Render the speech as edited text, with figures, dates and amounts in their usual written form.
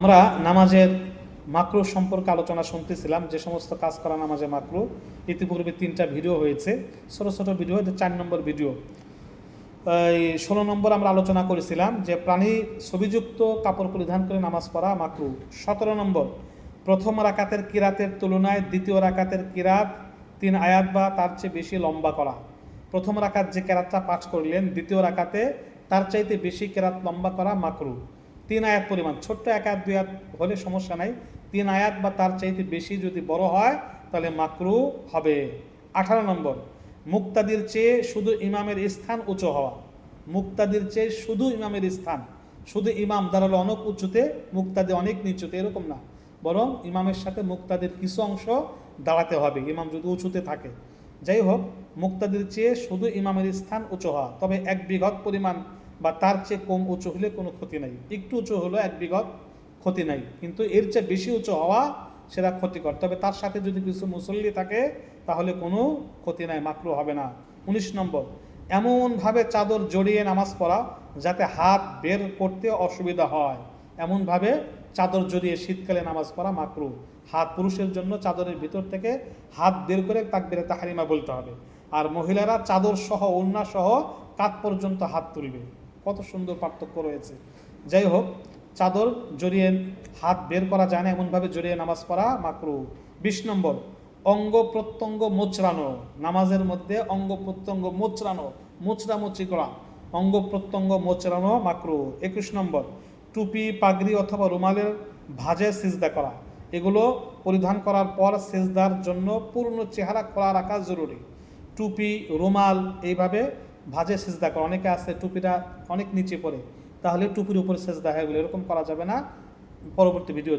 আমরা নামাজের মাকরু সম্পর্কে আলোচনা শুনতেছিলাম, যে সমস্ত কাজ করা নামাজে মাকরু। ইতিপূর্বে 3টা ভিডিও হয়েছে, ছোট ছোট ভিডিও, এটা 4 নম্বর ভিডিও। 16 নম্বর আমরা আলোচনা করেছিলাম যে প্রাণী ছবিযুক্ত কাপড় পরিধান করে নামাজ পড়া মাকরু। 17 নম্বর, প্রথম রাকাতের কিরাতের তুলনায় দ্বিতীয় রাকাতের কিরাত 3 আয়াত বা তার চেয়ে বেশি লম্বা করা। প্রথম রাকাত যে কেরাতটা পাঠ করলেন, দ্বিতীয় রাকাতে তার চাইতে বেশি কেরাত লম্বা করা মাকরু। 3 আয়াত পরিমাণ, ছোট্ট 1 আয়াত 2 আয়াত হলে সমস্যা নাই, 3 আয়াত বা তার চাইতে বেশি যদি বড় হয় তাহলে মাকরু হবে। 18 নম্বর, মুক্তাদির চেয়ে শুধু ইমামের স্থান উঁচু হওয়া। মুক্তাদির চেয়ে শুধু ইমামের স্থান, শুধু ইমাম দাঁড়ালো অনেক উঁচুতে, মুক্তাদি অনেক নিচুতে, এরকম না, বরং ইমামের সাথে মুক্তাদির কিছু অংশ দাঁড়াতে হবে ইমাম যদি উঁচুতে থাকে। যাই হোক, মুক্তাদির চেয়ে শুধু ইমামের স্থান উঁচু হওয়া, তবে 1 বিঘত পরিমাণ বা তার চেয়ে কম উঁচু হলে কোনো ক্ষতি নাই। একটু উঁচু হলো 1 বিঘত, ক্ষতি নাই, কিন্তু এর চেয়ে বেশি উঁচু হওয়া সেটা ক্ষতিকর। তবে তার সাথে যদি কিছু মুসল্লি থাকে তাহলে কোনো ক্ষতি নাই, মাকরু হবে না। 19 নম্বর, এমনভাবে চাদর জড়িয়ে নামাজ পড়া যাতে হাত বের করতে অসুবিধা হয়। এমনভাবে চাদর জড়িয়ে শীতকালে নামাজ পড়া মাকরু। হাত, পুরুষের জন্য চাদরের ভিতর থেকে হাত বের করে তাকবীরে তাহরিমা বলতে হবে, আর মহিলারা চাদর সহ, ওড়না সহ কাঁধ পর্যন্ত হাত তুলবে। কত সুন্দর পার্থক্য রয়েছে। যাই হোক, চাদর জড়িয়ে হাত বের করা যায় না, এমনভাবে জড়িয়ে নামাজ পড়া মাকরু। 20 নম্বর, অঙ্গ প্রত্যঙ্গ মোচড়ানো। নামাজের মধ্যে অঙ্গ প্রত্যঙ্গ মোচড়ানো, মোচড়ামুচি করা, অঙ্গ প্রত্যঙ্গ মোচড়ানো মাকরু। 21 নম্বর, টুপি, পাগড়ি অথবা রুমালের ভাঁজে সিজদা করা। এগুলো পরিধান করার পর সিজদার জন্য পূর্ণ চেহারা খোলা রাখা জরুরি। টুপি, রুমাল এইভাবে ভাঁজে সিজদা করা। অনেকে আছে টুপিটা অনেক নিচে পড়ে, তাহলে টুপির উপরে সিজদা হয়, এগুলো এরকম করা যাবে না। পরবর্তী ভিডিও